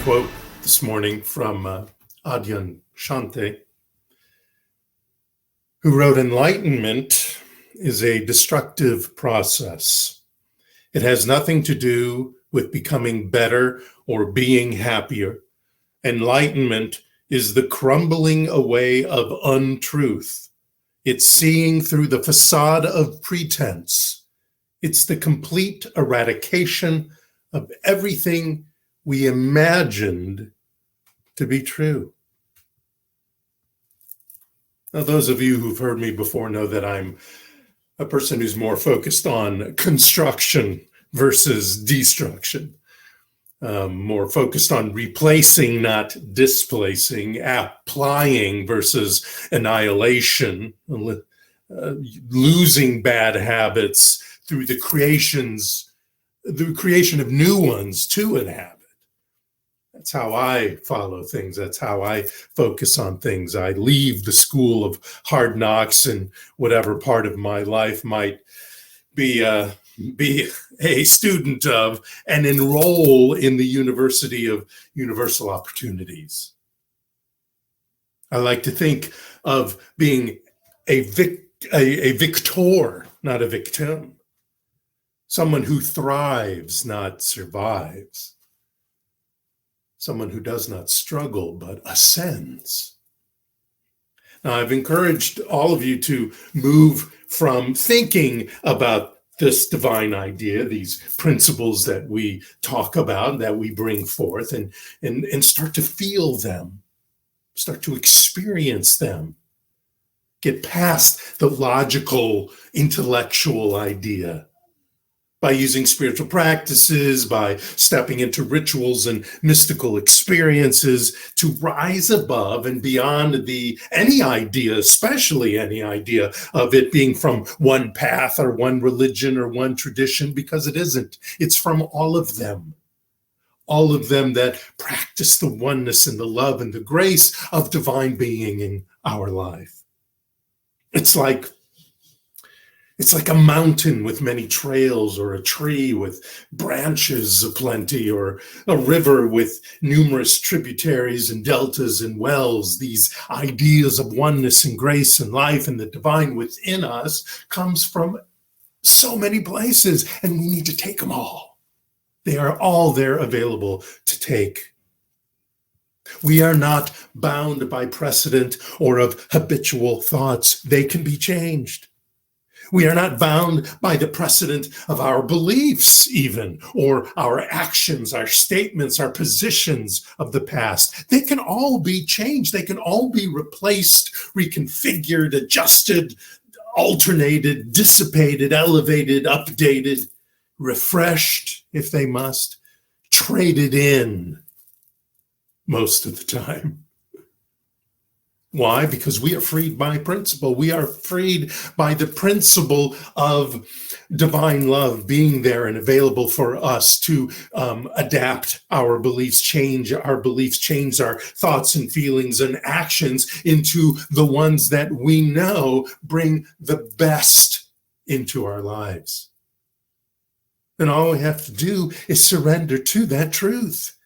quote this morning from Adyan Shante, who wrote, "Enlightenment is a destructive process. It has nothing to do with becoming better or being happier. Enlightenment is the crumbling away of untruth. It's seeing through the facade of pretense. It's the complete eradication of everything we imagined to be true." Now, those of you who've heard me before know that I'm a person who's more focused on construction versus destruction, more focused on replacing, not displacing, applying versus annihilation, losing bad habits through the creation of new ones to inhabit. That's how I follow things. That's how I focus on things. I leave the school of hard knocks and whatever part of my life might be a student of, and enroll in the University of Universal Opportunities. I like to think of being a victor, not a victim. Someone who thrives, not survives. Someone who does not struggle, but ascends. Now, I've encouraged all of you to move from thinking about this divine idea, these principles that we talk about, that we bring forth, and start to feel them, start to experience them. Get past the logical, intellectual idea by using spiritual practices, by stepping into rituals and mystical experiences to rise above and beyond any idea, especially any idea of it being from one path or one religion or one tradition, because it isn't. It's from all of them that practice the oneness and the love and the grace of divine being in our life. It's like a mountain with many trails, or a tree with branches aplenty, or a river with numerous tributaries and deltas and wells. These ideas of oneness and grace and life and the divine within us comes from so many places, and we need to take them all. They are all there available to take. We are not bound by precedent or of habitual thoughts. They can be changed. We are not bound by the precedent of our beliefs even, or our actions, our statements, our positions of the past. They can all be changed. They can all be replaced, reconfigured, adjusted, alternated, dissipated, elevated, updated, refreshed if they must, traded in most of the time. Why? Because we are freed by principle. We are freed by the principle of divine love being there and available for us to adapt our beliefs, change our thoughts and feelings and actions into the ones that we know bring the best into our lives. And all we have to do is surrender to that truth.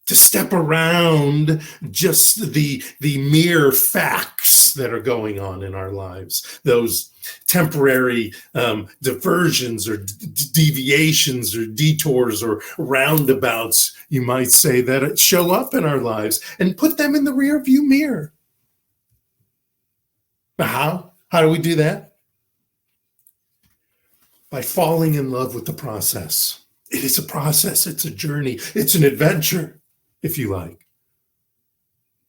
To step around just the mere facts that are going on in our lives, those temporary diversions or deviations or detours or roundabouts, you might say, that show up in our lives, and put them in the rearview mirror. How? How do we do that? By falling in love with the process. It is a process. It's a journey. It's an adventure, if you like.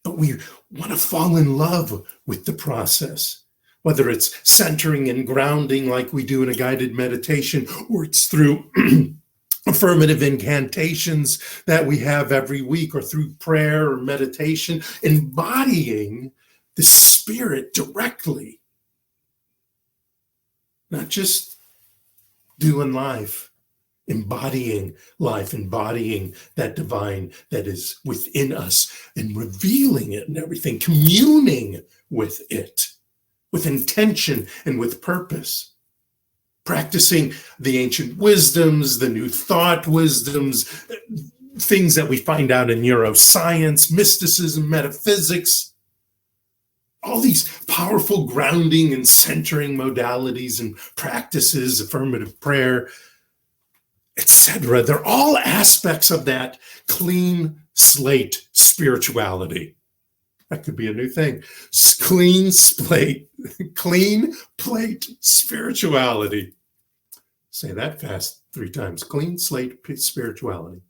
But we want to fall in love with the process, whether it's centering and grounding like we do in a guided meditation, or it's through affirmative incantations that we have every week, or through prayer or meditation, embodying the spirit directly, not just doing life. Embodying life, embodying that divine that is within us, and revealing it and everything, communing with it, with intention and with purpose. Practicing the ancient wisdoms, the new thought wisdoms, things that we find out in neuroscience, mysticism, metaphysics, all these powerful grounding and centering modalities and practices, affirmative prayer, etc. They're all aspects of that clean slate spirituality. That could be a new thing. Clean plate spirituality. Say that fast 3 times. Clean slate spirituality.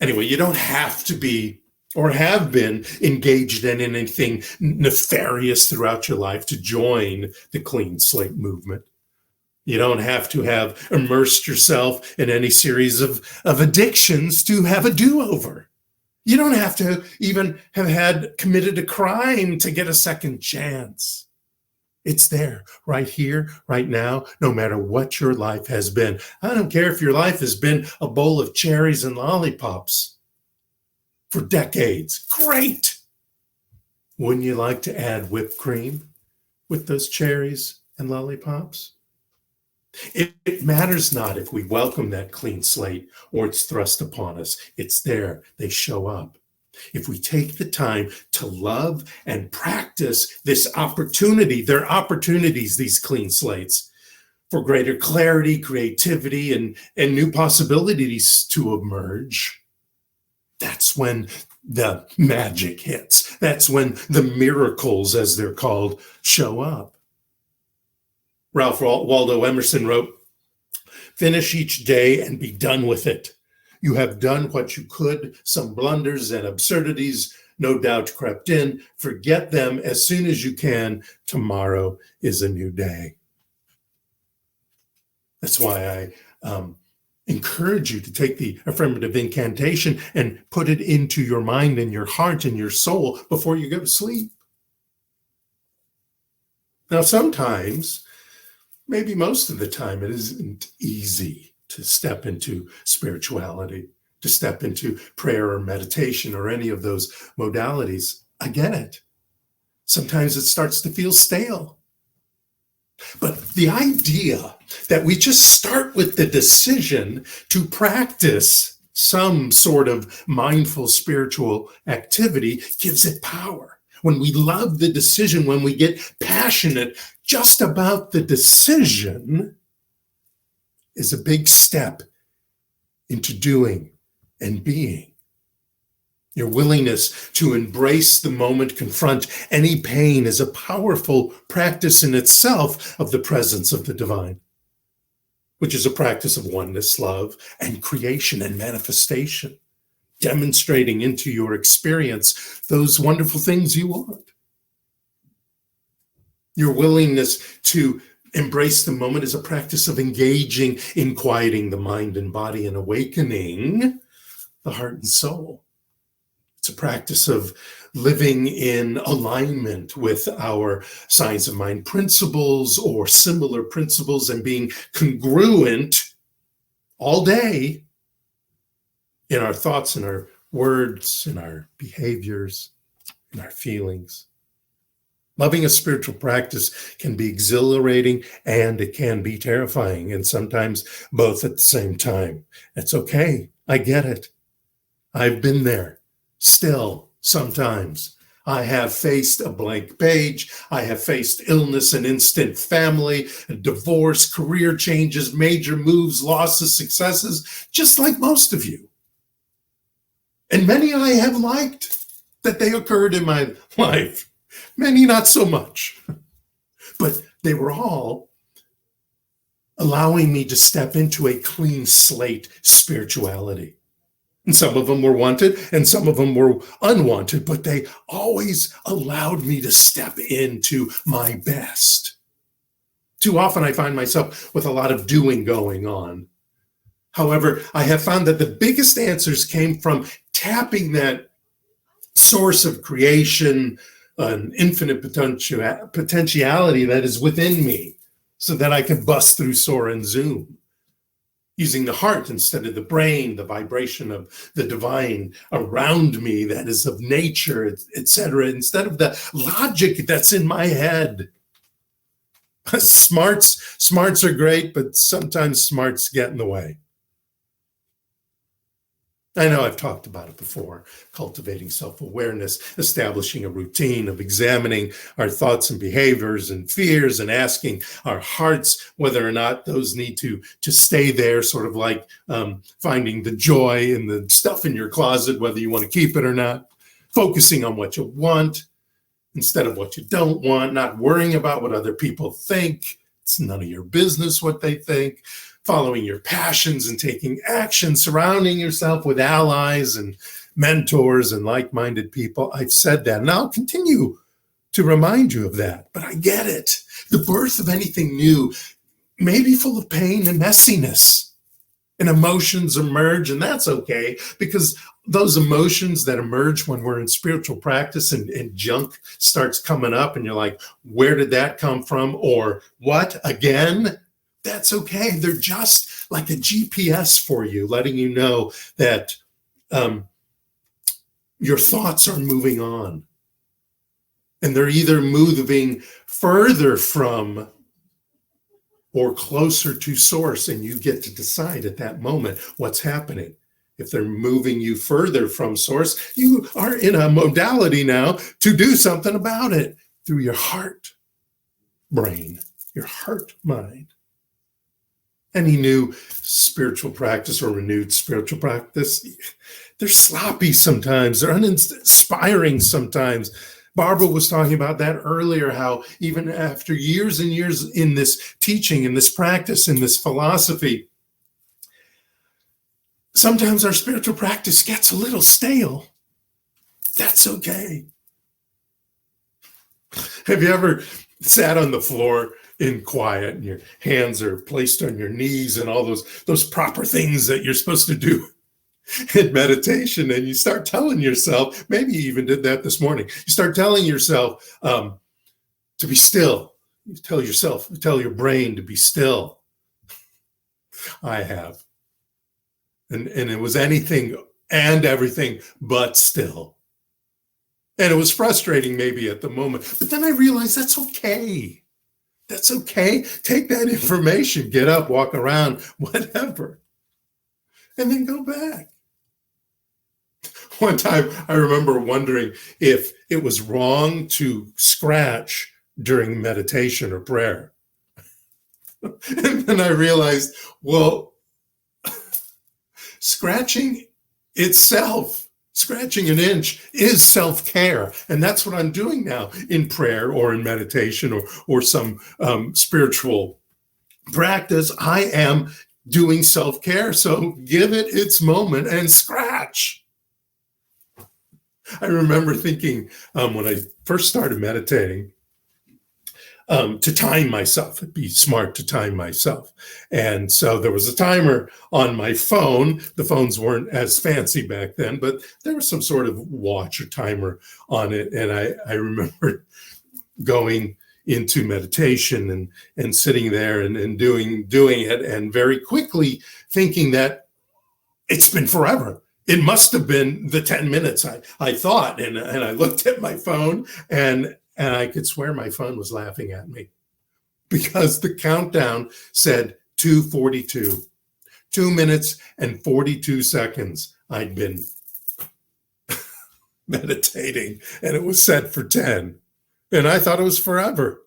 Anyway, you don't have to be or have been engaged in anything nefarious throughout your life to join the clean slate movement. You don't have to have immersed yourself in any series of addictions to have a do-over. You don't have to even have committed a crime to get a second chance. It's there, right here, right now, no matter what your life has been. I don't care if your life has been a bowl of cherries and lollipops for decades. Great! Wouldn't you like to add whipped cream with those cherries and lollipops? It matters not if we welcome that clean slate or it's thrust upon us. It's there. They show up. If we take the time to love and practice this opportunity, they're opportunities, these clean slates, for greater clarity, creativity, and new possibilities to emerge, that's when the magic hits. That's when the miracles, as they're called, show up. Ralph Waldo Emerson wrote, "Finish each day and be done with it. You have done what you could. Some blunders and absurdities no doubt crept in. Forget them as soon as you can. Tomorrow is a new day." That's why I encourage you to take the affirmative incantation and put it into your mind and your heart and your soul before you go to sleep. Now, sometimes, maybe most of the time, it isn't easy to step into spirituality, to step into prayer or meditation or any of those modalities. I get it. Sometimes it starts to feel stale. But the idea that we just start with the decision to practice some sort of mindful spiritual activity gives it power. When we love the decision, when we get passionate just about the decision, is a big step into doing and being. Your willingness to embrace the moment, confront any pain, is a powerful practice in itself of the presence of the divine, which is a practice of oneness, love, and creation and manifestation, demonstrating into your experience those wonderful things you want. Your willingness to embrace the moment is a practice of engaging in quieting the mind and body and awakening the heart and soul. It's a practice of living in alignment with our science of mind principles or similar principles and being congruent all day in our thoughts, in our words, in our behaviors, in our feelings. Loving a spiritual practice can be exhilarating and it can be terrifying, and sometimes both at the same time. It's okay. I get it. I've been there. Still, sometimes I have faced a blank page. I have faced illness and instant family, divorce, career changes, major moves, losses, successes, just like most of you. And many I have liked that they occurred in my life. Many not so much. But they were all allowing me to step into a clean slate spirituality. And some of them were wanted and some of them were unwanted, but they always allowed me to step into my best. Too often I find myself with a lot of doing going on. However, I have found that the biggest answers came from tapping that source of creation, an infinite potentiality that is within me, so that I can bust through, soar, and zoom. Using the heart instead of the brain, the vibration of the divine around me that is of nature, etc., instead of the logic that's in my head. Smarts are great, but sometimes smarts get in the way. I know I've talked about it before, cultivating self-awareness, establishing a routine of examining our thoughts and behaviors and fears and asking our hearts whether or not those need to stay there, sort of like finding the joy in the stuff in your closet, whether you want to keep it or not, focusing on what you want instead of what you don't want, not worrying about what other people think. It's none of your business what they think. Following your passions and taking action, surrounding yourself with allies and mentors and like-minded people. I've said that, and I'll continue to remind you of that, but I get it. The birth of anything new may be full of pain and messiness, and emotions emerge, and that's okay, because those emotions that emerge when we're in spiritual practice and junk starts coming up, and you're like, where did that come from? Or what, again? That's okay. They're just like a GPS for you, letting you know that your thoughts are moving on. And they're either moving further from or closer to source, and you get to decide at that moment what's happening. If they're moving you further from source, you are in a modality now to do something about it through your heart brain, your heart mind. Any new spiritual practice or renewed spiritual practice, they're sloppy sometimes. They're uninspiring sometimes. Barbara was talking about that earlier, how even after years and years in this teaching, in this practice, in this philosophy, sometimes our spiritual practice gets a little stale. That's okay. Have you ever sat on the floor in quiet and your hands are placed on your knees and all those proper things that you're supposed to do in meditation, and you start telling yourself, maybe you even did that this morning, you start telling yourself to be still. You tell your brain to be still. I have. And it was anything and everything but still. And it was frustrating maybe at the moment, but then I realized that's okay. That's okay. Take that information, get up, walk around, whatever, and then go back. One time I remember wondering if it was wrong to scratch during meditation or prayer. And then I realized, well, scratching itself, scratching an inch is self-care. And that's what I'm doing now in prayer or in meditation or some spiritual practice. I am doing self-care. So give it its moment and scratch. I remember thinking when I first started meditating, to time myself. It'd be smart to time myself. And so there was a timer on my phone. The phones weren't as fancy back then, but there was some sort of watch or timer on it. And I remember going into meditation and sitting there and doing it, and very quickly thinking that it's been forever. It must have been the 10 minutes, I thought. And I looked at my phone, and I could swear my phone was laughing at me, because the countdown said 2:42, 2 minutes and 42 seconds. I'd been meditating, and it was set for 10. And I thought it was forever.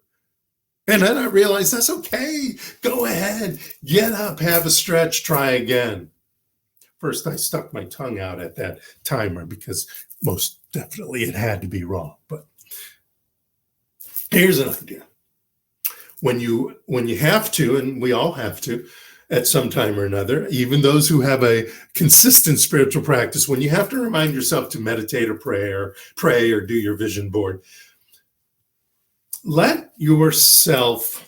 And then I realized that's okay. Go ahead, get up, have a stretch, try again. First, I stuck my tongue out at that timer because most definitely it had to be wrong. But here's an idea. When you have to, and we all have to at some time or another, even those who have a consistent spiritual practice, when you have to remind yourself to meditate or pray or do your vision board, let yourself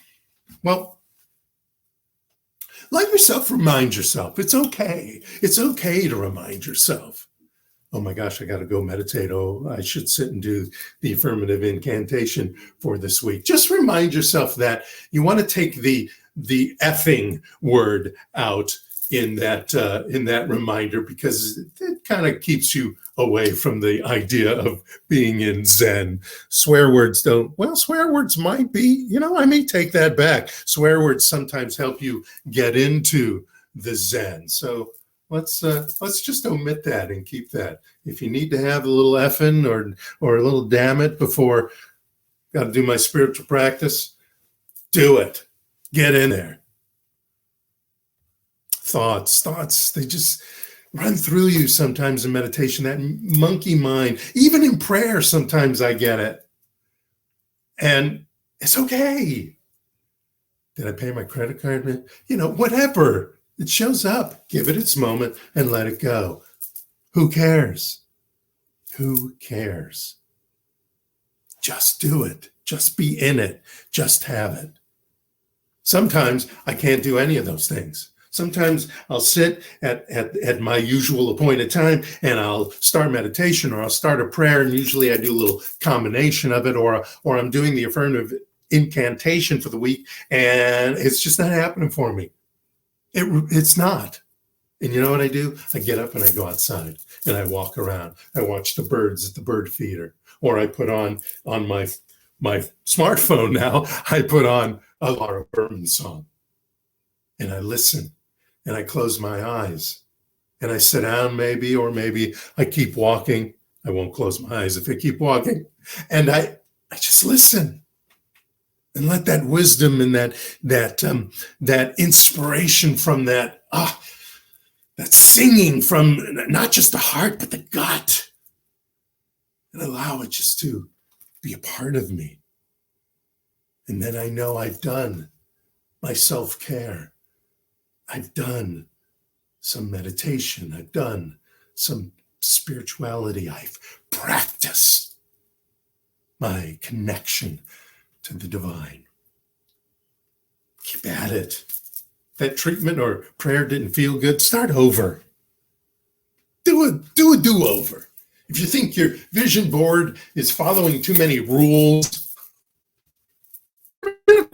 remind yourself. It's okay. It's okay to remind yourself. Oh my gosh, I got to go meditate. Oh, I should sit and do the affirmative incantation for this week. Just remind yourself that you want to take the effing word out in that reminder, because it kind of keeps you away from the idea of being in Zen. Swear words swear words might be, I may take that back. Swear words sometimes help you get into the Zen. So Let's just omit that and keep that. If you need to have a little effing or a little damn it before got to do my spiritual practice, do it. Get in there. Thoughts, they just run through you sometimes in meditation, that monkey mind. Even in prayer, sometimes I get it. And it's okay. Did I pay my credit card? Whatever. It shows up. Give it its moment and let it go. Who cares? Who cares? Just do it. Just be in it. Just have it. Sometimes I can't do any of those things. Sometimes I'll sit at my usual appointed time and I'll start meditation or I'll start a prayer, and usually I do a little combination of it, or I'm doing the affirmative incantation for the week, and it's just not happening for me. It's not. And you know what I do? I get up and I go outside and I walk around. I watch the birds at the bird feeder, or I put on my smartphone now, I put on a Laura Berman song and I listen and I close my eyes and I sit down or maybe I keep walking. I won't close my eyes if I keep walking. And I just listen and let that wisdom and that inspiration from that singing from not just the heart, but the gut, and allow it just to be a part of me. And then I know I've done my self-care. I've done some meditation. I've done some spirituality. I've practiced my connection to the divine. Keep at it. That treatment or prayer didn't feel good, start over. Do a do-over. If you think your vision board is following too many rules,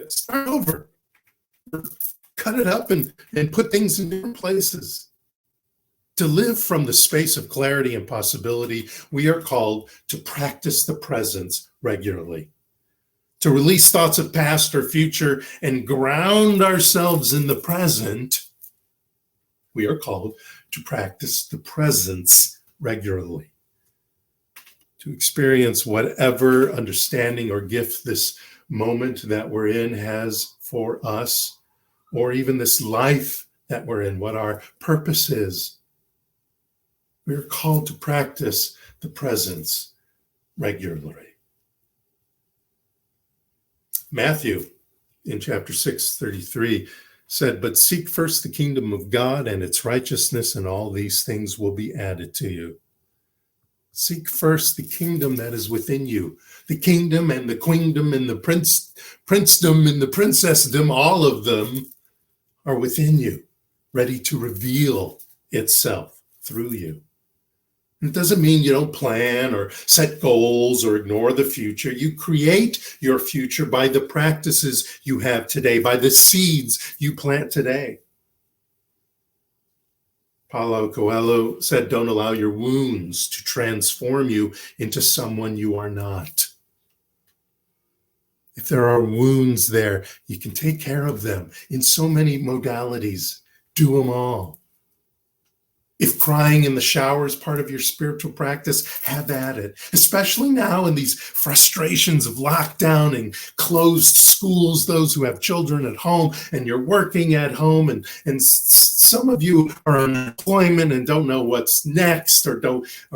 start over. Cut it up and put things in different places. To live from the space of clarity and possibility, we are called to practice the presence regularly. To release thoughts of past or future and ground ourselves in the present, we are called to practice the presence regularly. To experience whatever understanding or gift this moment that we're in has for us, or even this life that we're in, what our purpose is. We're called to practice the presence regularly. Matthew, in chapter 6:33, said, "But seek first the kingdom of God and its righteousness, and all these things will be added to you." Seek first the kingdom that is within you. The kingdom and the queendom and the princedom and the princessdom, all of them are within you, ready to reveal itself through you. It doesn't mean you don't plan or set goals or ignore the future. You create your future by the practices you have today, by the seeds you plant today. Paulo Coelho said, "Don't allow your wounds to transform you into someone you are not." If there are wounds there, you can take care of them in so many modalities. Do them all. If crying in the shower is part of your spiritual practice, have at it. Especially now in these frustrations of lockdown and closed schools, those who have children at home and you're working at home, and some of you are on unemployment and don't know what's next, or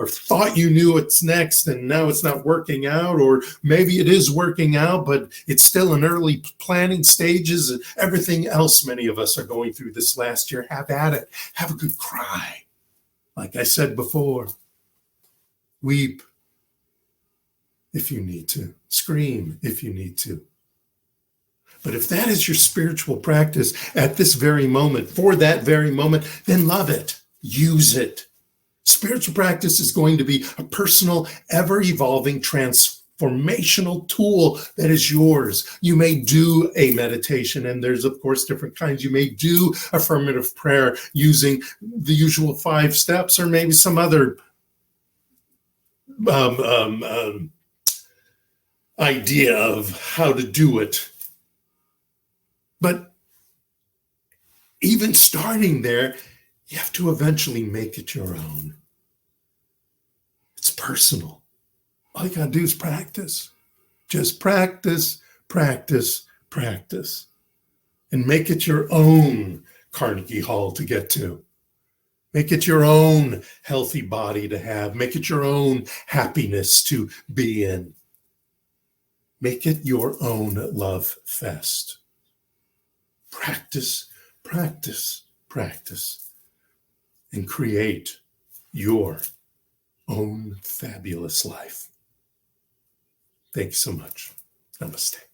thought you knew what's next and now it's not working out, or maybe it is working out, but it's still in early planning stages, and everything else many of us are going through this last year. Have at it. Have a good cry. Like I said before, weep if you need to, scream if you need to. But if that is your spiritual practice at this very moment, for that very moment, then love it, use it. Spiritual practice is going to be a personal, ever-evolving, transformational tool that is yours. You may do a meditation, and there's, of course, different kinds. You may do affirmative prayer using the usual 5 steps, or maybe some other idea of how to do it. But even starting there, You have to eventually make it your own. It's personal. All you gotta do is practice. Just practice, practice, practice. And make it your own Carnegie Hall to get to. Make it your own healthy body to have. Make it your own happiness to be in. Make it your own love fest. Practice, practice, practice, and create your own fabulous life. Thanks so much. Namaste.